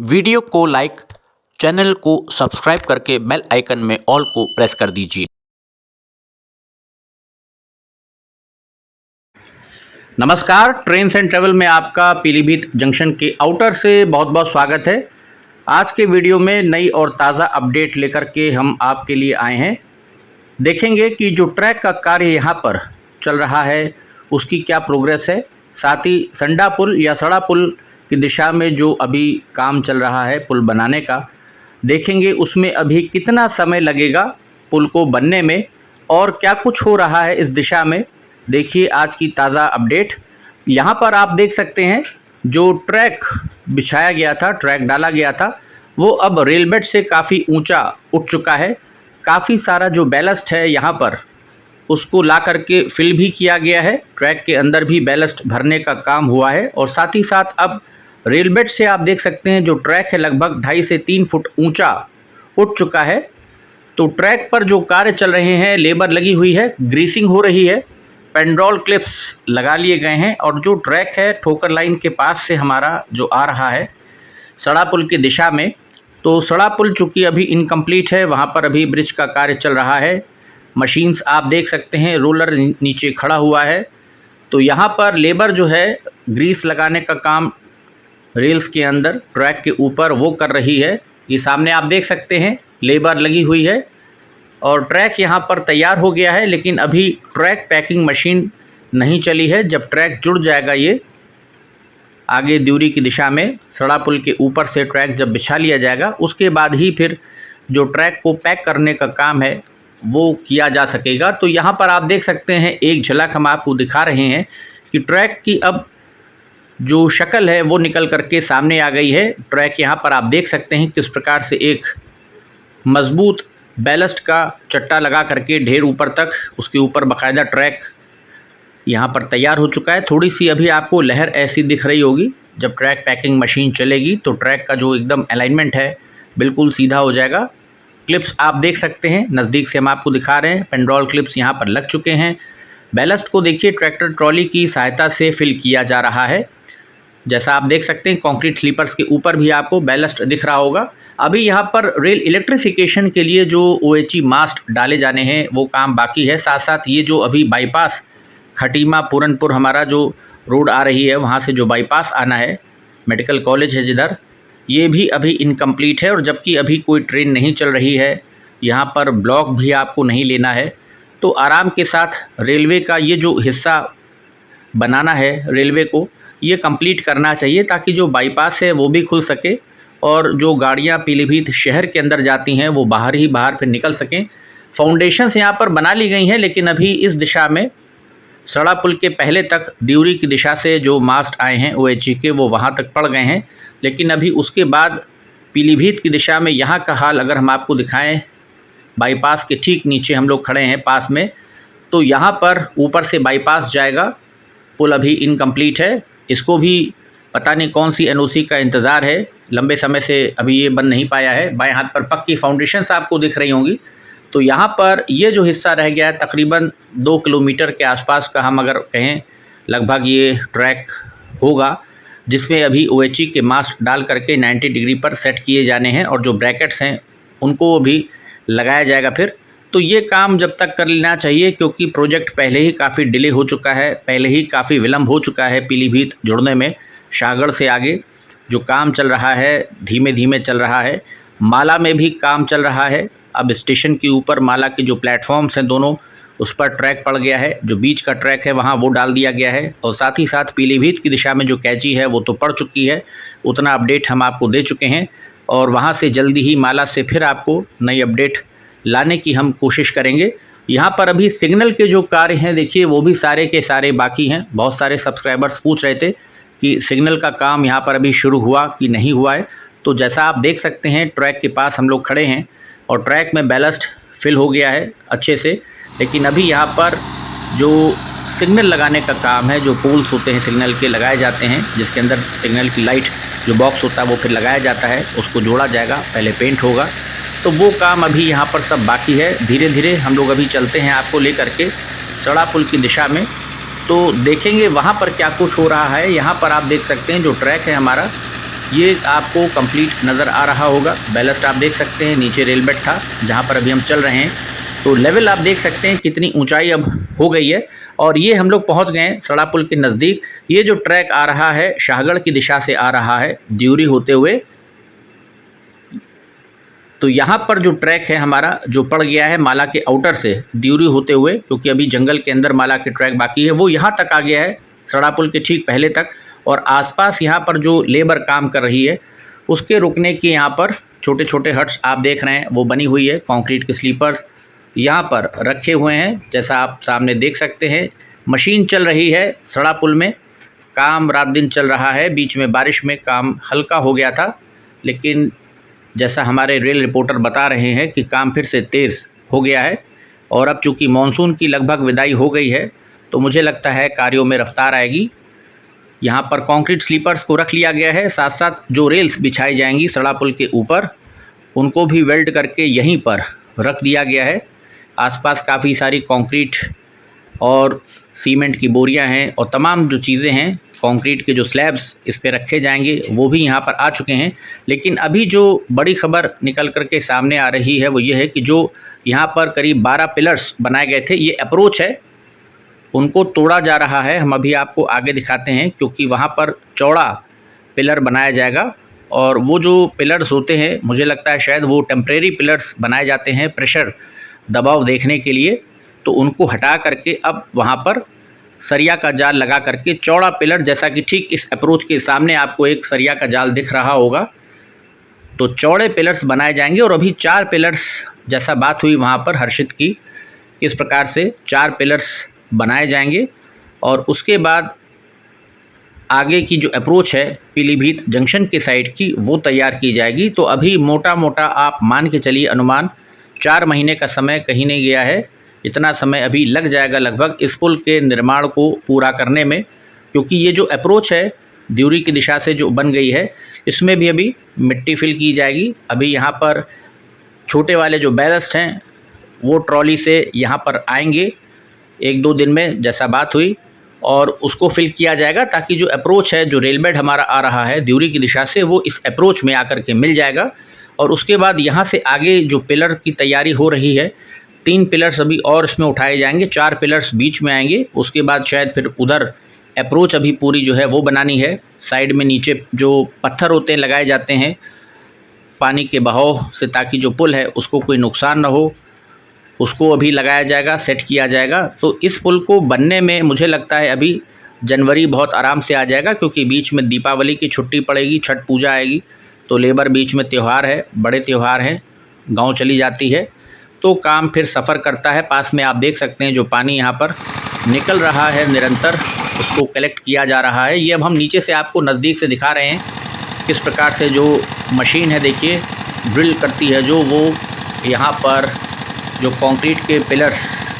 Video को like, channel को subscribe करके बेल आइकन में ऑल को प्रेस कर दीजिए। नमस्कार, ट्रेन्स एंड ट्रैवल में आपका पीलीभीत जंक्शन के आउटर से बहुत बहुत स्वागत है। आज के वीडियो में नई और ताज़ा अपडेट लेकर के हम आपके लिए आए हैं। देखेंगे कि जो ट्रैक का कार्य यहाँ पर चल रहा है उसकी क्या प्रोग्रेस है, साथ ही संडा पुल या सड़ा पुल की दिशा में जो अभी काम चल रहा है पुल बनाने का, देखेंगे उसमें अभी कितना समय लगेगा पुल को बनने में और क्या कुछ हो रहा है इस दिशा में। देखिए आज की ताज़ा अपडेट। यहाँ पर आप देख सकते हैं जो ट्रैक बिछाया गया था, ट्रैक डाला गया था, वो अब रेल बेड से काफ़ी ऊंचा उठ चुका है। काफ़ी सारा जो बैलस्ट है यहाँ पर उसको ला करके फिल भी किया गया है। ट्रैक के अंदर भी बैलस्ट भरने का काम हुआ है और साथ ही साथ अब रेल बेड से आप देख सकते हैं जो ट्रैक है लगभग 2.5 से 3 फुट ऊंचा उठ चुका है। तो ट्रैक पर जो कार्य चल रहे हैं, लेबर लगी हुई है, ग्रीसिंग हो रही है, पेंड्रोल क्लिप्स लगा लिए गए हैं और जो ट्रैक है ठोकर लाइन के पास से हमारा जो आ रहा है सड़ा पुल की दिशा में, तो सड़ा पुल चूँकि अभी इनकम्प्लीट है, वहाँ पर अभी ब्रिज का कार्य चल रहा है। मशीन्स आप देख सकते हैं, रोलर नीचे खड़ा हुआ है। तो यहाँ पर लेबर जो है ग्रीस लगाने का काम रेल्स के अंदर ट्रैक के ऊपर वो कर रही है। ये सामने आप देख सकते हैं लेबर लगी हुई है और ट्रैक यहाँ पर तैयार हो गया है, लेकिन अभी ट्रैक पैकिंग मशीन नहीं चली है। जब ट्रैक जुड़ जाएगा ये आगे द्यूरी की दिशा में, सड़ा पुल के ऊपर से ट्रैक जब बिछा लिया जाएगा उसके बाद ही फिर जो ट्रैक को पैक करने का काम है वो किया जा सकेगा। तो यहाँ पर आप देख सकते हैं, एक झलक हम आपको दिखा रहे हैं कि ट्रैक की अब जो शक्ल है वो निकल करके सामने आ गई है। ट्रैक यहाँ पर आप देख सकते हैं किस प्रकार से एक मजबूत बैलस्ट का चट्टा लगा करके ढेर ऊपर तक उसके ऊपर बाकायदा ट्रैक यहाँ पर तैयार हो चुका है। थोड़ी सी अभी आपको लहर ऐसी दिख रही होगी, जब ट्रैक पैकिंग मशीन चलेगी तो ट्रैक का जो एकदम अलाइनमेंट है बिल्कुल सीधा हो जाएगा। क्लिप्स आप देख सकते हैं, नज़दीक से हम आपको दिखा रहे हैं, पेंड्रोल क्लिप्स यहाँ पर लग चुके हैं। बैलस्ट को देखिए ट्रैक्टर ट्रॉली की सहायता से फिल किया जा रहा है। जैसा आप देख सकते हैं कंक्रीट स्लीपर्स के ऊपर भी आपको बैलस्ट दिख रहा होगा। अभी यहाँ पर रेल इलेक्ट्रिफिकेशन के लिए जो OHE मास्ट डाले जाने हैं वो काम बाकी है। साथ साथ ये जो अभी बाईपास खटीमा पूरनपुर हमारा जो रोड आ रही है, वहाँ से जो बाईपास आना है, मेडिकल कॉलेज है जिधर, ये भी अभी इनकम्प्लीट है। और जबकि अभी कोई ट्रेन नहीं चल रही है, यहाँ पर ब्लॉक भी आपको नहीं लेना है, तो आराम के साथ रेलवे का ये जो हिस्सा बनाना है रेलवे को, ये कंप्लीट करना चाहिए ताकि जो बाईपास है वो भी खुल सके और जो गाड़ियाँ पीलीभीत शहर के अंदर जाती हैं वो बाहर ही बाहर फिर निकल सकें। फाउंडेशंस यहाँ पर बना ली गई हैं, लेकिन अभी इस दिशा में सड़ा पुल के पहले तक द्यूरी की दिशा से जो मास्ट आए हैं OHE के वो वहाँ तक पड़ गए हैं। लेकिन अभी उसके बाद पीलीभीत की दिशा में यहाँ का हाल अगर हम आपको दिखाएं, बाईपास के ठीक नीचे हम लोग खड़े हैं पास में, तो यहाँ पर ऊपर से बाईपास जाएगा, पुल अभी इनकम्प्लीट है। इसको भी पता नहीं कौन सी NOC का इंतज़ार है, लंबे समय से अभी ये बन नहीं पाया है। बाएं हाथ पर पक्की फाउंडेशंस आपको दिख रही होंगी। तो यहाँ पर ये जो हिस्सा रह गया है तकरीबन 2 किलोमीटर के आसपास का, हम अगर कहें लगभग ये ट्रैक होगा, जिसमें अभी OHE के मास्ट डाल करके 90 डिग्री पर सेट किए जाने हैं और जो ब्रैकेट्स हैं उनको भी लगाया जाएगा फिर। तो ये काम जब तक कर लेना चाहिए, क्योंकि प्रोजेक्ट पहले ही काफ़ी डिले हो चुका है, पहले ही काफ़ी विलम्ब हो चुका है पीलीभीत जुड़ने में। शाहगढ़ से आगे जो काम चल रहा है धीमे धीमे चल रहा है। माला में भी काम चल रहा है। अब स्टेशन के ऊपर माला के जो प्लेटफॉर्म्स हैं दोनों, उस पर ट्रैक पड़ गया है, जो बीच का ट्रैक है वहाँ वो डाल दिया गया है। और साथ ही साथ पीलीभीत की दिशा में जो कैची है वो तो पड़ चुकी है, उतना अपडेट हम आपको दे चुके हैं। और वहाँ से जल्दी ही माला से फिर आपको नई अपडेट लाने की हम कोशिश करेंगे। यहाँ पर अभी सिग्नल के जो कार्य हैं देखिए वो भी सारे के सारे बाकी हैं। बहुत सारे सब्सक्राइबर्स पूछ रहे थे कि सिग्नल का काम यहाँ पर अभी शुरू हुआ कि नहीं हुआ है। तो जैसा आप देख सकते हैं ट्रैक के पास हम लोग खड़े हैं और ट्रैक में बैलस्ट फिल हो गया है अच्छे से, लेकिन अभी यहाँ पर जो सिग्नल लगाने का काम है, जो पोल्स होते हैं सिग्नल के लगाए जाते हैं, जिसके अंदर सिग्नल की लाइट जो बॉक्स होता है वो फिर लगाया जाता है, उसको जोड़ा जाएगा, पहले पेंट होगा, तो वो काम अभी यहाँ पर सब बाकी है। धीरे धीरे हम लोग अभी चलते हैं आपको लेकर के सड़ा पुल की दिशा में, तो देखेंगे वहाँ पर क्या कुछ हो रहा है। यहाँ पर आप देख सकते हैं जो ट्रैक है हमारा ये आपको कंप्लीट नज़र आ रहा होगा। बैलस्ट आप देख सकते हैं, नीचे रेल बेड था जहाँ पर अभी हम चल रहे हैं। तो लेवल आप देख सकते हैं कितनी ऊंचाई अब हो गई है। और ये हम लोग पहुँच गए हैं सड़ा पुल के नज़दीक। ये जो ट्रैक आ रहा है शाहगढ़ की दिशा से आ रहा है ड्यूरी होते हुए। तो यहाँ पर जो ट्रैक है हमारा जो पड़ गया है माला के आउटर से ड्यूरी होते हुए, क्योंकि अभी जंगल के अंदर माला के ट्रैक बाकी है, वो यहाँ तक आ गया है सड़ा पुल के ठीक पहले तक। और आसपास यहाँ पर जो लेबर काम कर रही है उसके रुकने के यहाँ पर छोटे छोटे हट्स आप देख रहे हैं वो बनी हुई है। कंक्रीट के स्लीपर्स यहाँ पर रखे हुए हैं, जैसा आप सामने देख सकते हैं। मशीन चल रही है सड़ा पुल में, काम रात दिन चल रहा है। बीच में बारिश में काम हल्का हो गया था, लेकिन जैसा हमारे रेल रिपोर्टर बता रहे हैं कि काम फिर से तेज़ हो गया है। और अब चूँकि मानसून की लगभग विदाई हो गई है तो मुझे लगता है कार्यों में रफ्तार आएगी। यहाँ पर कंक्रीट स्लीपर्स को रख लिया गया है, साथ साथ जो रेल्स बिछाई जाएंगी सड़ा पुल के ऊपर उनको भी वेल्ड करके यहीं पर रख दिया गया है। आसपास काफ़ी सारी कंक्रीट और सीमेंट की बोरियां हैं और तमाम जो चीज़ें हैं कंक्रीट के जो स्लैब्स इस पे रखे जाएंगे वो भी यहाँ पर आ चुके हैं। लेकिन अभी जो बड़ी खबर निकल कर के सामने आ रही है वो ये है कि जो यहाँ पर करीब 12 पिलर्स बनाए गए थे, ये अप्रोच है, उनको तोड़ा जा रहा है। हम अभी आपको आगे दिखाते हैं, क्योंकि वहाँ पर चौड़ा पिलर बनाया जाएगा। और वो जो पिलर्स होते हैं मुझे लगता है शायद वो टेम्परेरी पिलर्स बनाए जाते हैं प्रेशर दबाव देखने के लिए, तो उनको हटा करके अब वहाँ पर सरिया का जाल लगा करके चौड़ा पिलर, जैसा कि ठीक इस अप्रोच के सामने आपको एक सरिया का जाल दिख रहा होगा, तो चौड़े पिलर्स बनाए जाएंगे। और अभी 4 पिलर्स जैसा बात हुई वहाँ पर हर्षित की, किस प्रकार से 4 पिलर्स बनाए जाएंगे। और उसके बाद आगे की जो अप्रोच है पीलीभीत जंक्शन के साइड की वो तैयार की जाएगी। तो अभी मोटा मोटा आप मान के चलिए अनुमान 4 महीने का समय कहीं नहीं गया है, इतना समय अभी लग जाएगा लगभग इस पुल के निर्माण को पूरा करने में। क्योंकि ये जो अप्रोच है ड्यूरी की दिशा से जो बन गई है इसमें भी अभी मिट्टी फिल की जाएगी। अभी यहाँ पर छोटे वाले जो बैलस्ट हैं वो ट्रॉली से यहाँ पर आएंगे 1-2 दिन में जैसा बात हुई, और उसको फिल किया जाएगा ताकि जो अप्रोच है जो रेल बेड हमारा आ रहा है ड्यूरी की दिशा से वो इस अप्रोच में आकर के मिल जाएगा। और उसके बाद यहाँ से आगे जो पिलर की तैयारी हो रही है, 3 पिलर्स अभी और इसमें उठाए जाएंगे, 4 पिलर्स बीच में आएंगे। उसके बाद शायद फिर उधर अप्रोच अभी पूरी जो है वो बनानी है। साइड में नीचे जो पत्थर होते हैं लगाए जाते हैं पानी के बहाव से, ताकि जो पुल है उसको कोई नुकसान ना हो, उसको अभी लगाया जाएगा, सेट किया जाएगा। तो इस पुल को बनने में मुझे लगता है अभी जनवरी बहुत आराम से आ जाएगा, क्योंकि बीच में दीपावली की छुट्टी पड़ेगी, छठ पूजा आएगी, तो लेबर बीच में त्यौहार है, बड़े त्यौहार हैं, गांव चली जाती है, तो काम फिर सफ़र करता है। पास में आप देख सकते हैं जो पानी यहाँ पर निकल रहा है निरंतर, उसको कलेक्ट किया जा रहा है। ये अब हम नीचे से आपको नज़दीक से दिखा रहे हैं किस प्रकार से जो मशीन है देखिए ड्रिल करती है, जो वो यहाँ पर जो कंक्रीट के पिलर्स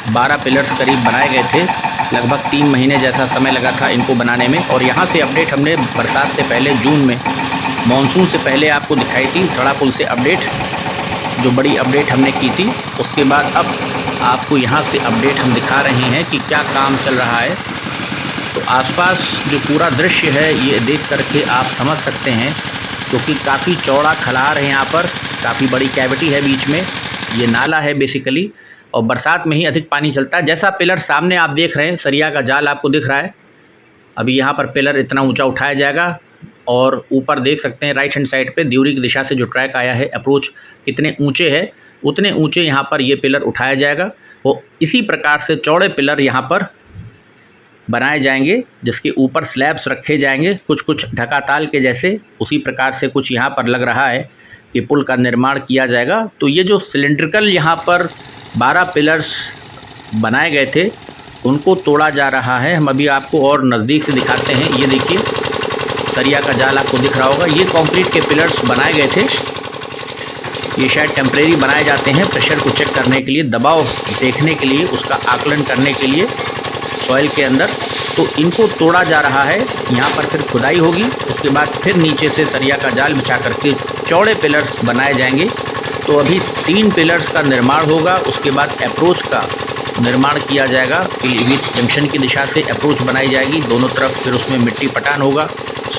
12 पिलर्स करीब बनाए गए थे, लगभग 3 महीने जैसा समय लगा था इनको बनाने में। और यहाँ से अपडेट हमने बरसात से पहले जून में मानसून से पहले आपको दिखाई थी सड़ा पुल से अपडेट, जो बड़ी अपडेट हमने की थी। उसके बाद अब आपको यहाँ से अपडेट हम दिखा रहे हैं कि क्या काम चल रहा है। तो आसपास जो पूरा दृश्य है ये देख करके आप समझ सकते हैं, क्योंकि काफ़ी चौड़ा खलार है, यहाँ पर काफ़ी बड़ी कैविटी है बीच में, ये नाला है बेसिकली, और बरसात में ही अधिक पानी चलता है। जैसा पिलर सामने आप देख रहे हैं, सरिया का जाल आपको दिख रहा है, अभी यहाँ पर पिलर इतना ऊंचा उठाया जाएगा। और ऊपर देख सकते हैं राइट हैंड साइड पे ड्यूरी की दिशा से जो ट्रैक आया है अप्रोच कितने ऊंचे है, उतने ऊंचे यहाँ पर ये पिलर उठाया जाएगा। वो इसी प्रकार से चौड़े पिलर यहाँ पर बनाए जाएंगे, जिसके ऊपर स्लैब्स रखे जाएंगे, कुछ कुछ ढकाताल के जैसे। उसी प्रकार से कुछ यहाँ पर लग रहा है कि पुल का निर्माण किया जाएगा। तो ये जो सिलेंड्रिकल यहाँ पर 12 पिलर्स बनाए गए थे उनको तोड़ा जा रहा है। हम अभी आपको और नज़दीक से दिखाते हैं। ये देखिए सरिया का जाल आपको दिख रहा होगा, ये कंक्रीट के पिलर्स बनाए गए थे। ये शायद टेम्परेरी बनाए जाते हैं प्रेशर को चेक करने के लिए, दबाव देखने के लिए, उसका आकलन करने के लिए सॉइल के अंदर। तो इनको तोड़ा जा रहा है, यहाँ पर फिर खुदाई होगी, उसके बाद फिर नीचे से सरिया का जाल बिछा करके चौड़े पिलर्स बनाए जाएंगे। तो अभी 3 पिलर्स का निर्माण होगा, उसके बाद अप्रोच का निर्माण किया जाएगा। पीलीभीत जंक्शन की दिशा से अप्रोच बनाई जाएगी, दोनों तरफ फिर उसमें मिट्टी पटान होगा,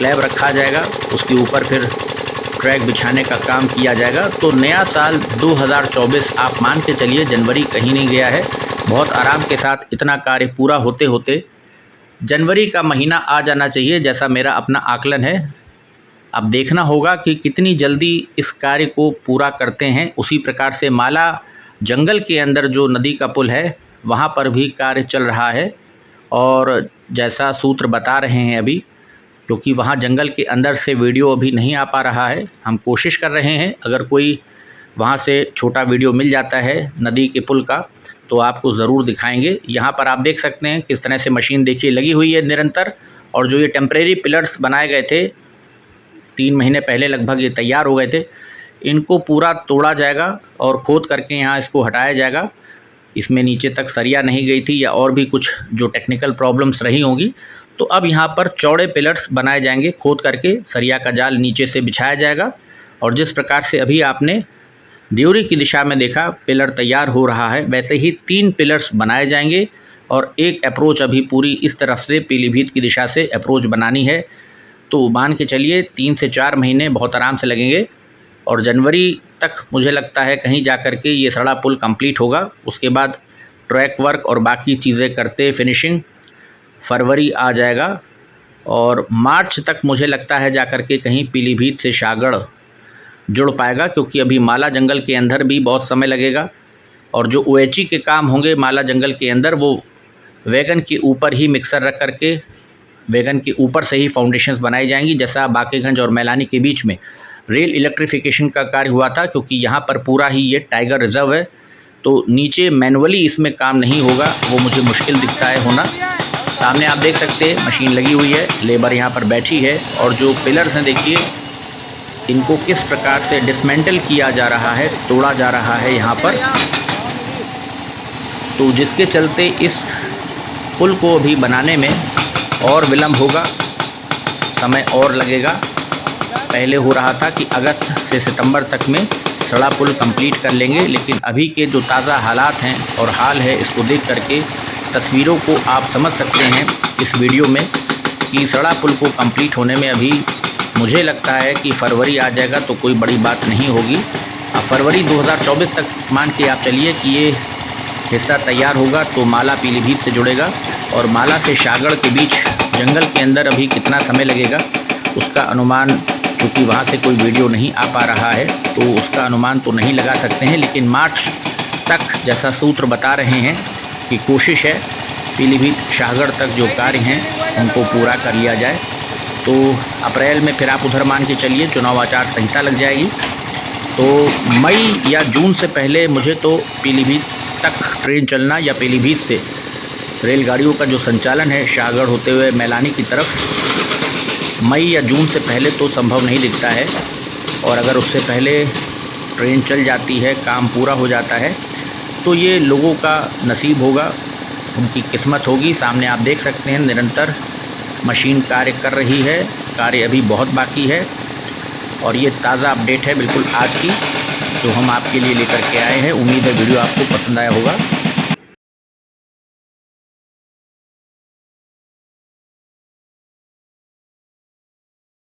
स्लैब रखा जाएगा, उसके ऊपर फिर ट्रैक बिछाने का काम किया जाएगा। तो नया साल 2024 आप मान के चलिए जनवरी कहीं नहीं गया है। बहुत आराम के साथ इतना कार्य पूरा होते होते जनवरी का महीना आ जाना चाहिए, जैसा मेरा अपना आकलन है। अब देखना होगा कि कितनी जल्दी इस कार्य को पूरा करते हैं। उसी प्रकार से माला जंगल के अंदर जो नदी का पुल है वहाँ पर भी कार्य चल रहा है, और जैसा सूत्र बता रहे हैं अभी, क्योंकि वहाँ जंगल के अंदर से वीडियो अभी नहीं आ पा रहा है, हम कोशिश कर रहे हैं। अगर कोई वहाँ से छोटा वीडियो मिल जाता है नदी के पुल का तो आपको ज़रूर दिखाएंगे। यहाँ पर आप देख सकते हैं किस तरह से मशीन देखिए लगी हुई है निरंतर, और जो ये टेम्परेरी पिलर्स बनाए गए थे 3 महीने पहले लगभग ये तैयार हो गए थे, इनको पूरा तोड़ा जाएगा और खोद करके यहाँ इसको हटाया जाएगा। इसमें नीचे तक सरिया नहीं गई थी या और भी कुछ जो टेक्निकल प्रॉब्लम्स रही होंगी, तो अब यहाँ पर चौड़े पिलर्स बनाए जाएंगे। खोद करके सरिया का जाल नीचे से बिछाया जाएगा, और जिस प्रकार से अभी आपने ड्यूरी की दिशा में देखा पिलर तैयार हो रहा है, वैसे ही 3 पिलर्स बनाए जाएंगे और एक अप्रोच अभी पूरी इस तरफ से पीलीभीत की दिशा से अप्रोच बनानी है। तो मान के चलिए 3 से 4 महीने बहुत आराम से लगेंगे, और जनवरी तक मुझे लगता है कहीं जा कर के ये सड़ा पुल कंप्लीट होगा। उसके बाद ट्रैक वर्क और बाकी चीज़ें करते फिनिशिंग फरवरी आ जाएगा, और मार्च तक मुझे लगता है जा कर के कहीं पीलीभीत से शाहगढ़ जुड़ पाएगा, क्योंकि अभी माला जंगल के अंदर भी बहुत समय लगेगा। और जो OHE के काम होंगे माला जंगल के अंदर, वो वैगन के ऊपर ही मिक्सर रख करके वैगन के ऊपर से ही फाउंडेशंस बनाई जाएंगी। जैसा बाकेगंज और मैलानी के बीच में रेल इलेक्ट्रिफिकेशन का कार्य हुआ था, क्योंकि यहाँ पर पूरा ही ये टाइगर रिजर्व है, तो नीचे मैनुअली इसमें काम नहीं होगा, वो मुझे मुश्किल दिखता है होना। सामने आप देख सकते हैं मशीन लगी हुई है, लेबर यहाँ पर बैठी है, और जो पिलर्स हैं देखिए इनको किस प्रकार से डिसमेंटल किया जा रहा है, तोड़ा जा रहा है यहाँ पर। तो जिसके चलते इस पुल को अभी बनाने में और विलम्ब होगा, समय और लगेगा। पहले हो रहा था कि अगस्त से सितंबर तक में सड़ा पुल कंप्लीट कर लेंगे, लेकिन अभी के जो ताज़ा हालात हैं और हाल है, इसको देख करके तस्वीरों को आप समझ सकते हैं इस वीडियो में कि सड़ा पुल को कंप्लीट होने में अभी मुझे लगता है कि फरवरी आ जाएगा तो कोई बड़ी बात नहीं होगी। अब फरवरी 2024 तक मान के आप चलिए कि ये हिस्सा तैयार होगा, तो माला पीलीभीत से जुड़ेगा, और माला से शाहगढ़ के बीच जंगल के अंदर अभी कितना समय लगेगा उसका अनुमान, क्योंकि वहाँ से कोई वीडियो नहीं आ पा रहा है तो उसका अनुमान तो नहीं लगा सकते हैं। लेकिन मार्च तक जैसा सूत्र बता रहे हैं कि कोशिश है पीलीभीत शाहगढ़ तक जो कार्य हैं उनको पूरा कर लिया जाए। तो अप्रैल में फिर आप उधर मान के चलिए चुनाव आचार संहिता लग जाएगी, तो मई या जून से पहले मुझे तो पीलीभीत तक ट्रेन चलना या पीलीभीत से रेलगाड़ियों का जो संचालन है शाहगढ़ होते हुए मैलानी की तरफ मई या जून से पहले तो संभव नहीं दिखता है। और अगर उससे पहले ट्रेन चल जाती है, काम पूरा हो जाता है, तो ये लोगों का नसीब होगा, उनकी किस्मत होगी। सामने आप देख सकते हैं निरंतर मशीन कार्य कर रही है, कार्य अभी बहुत बाकी है, और ये ताज़ा अपडेट है बिल्कुल आज की जो हम आपके लिए लेकर के आए हैं। उम्मीद है वीडियो आपको पसंद आया होगा।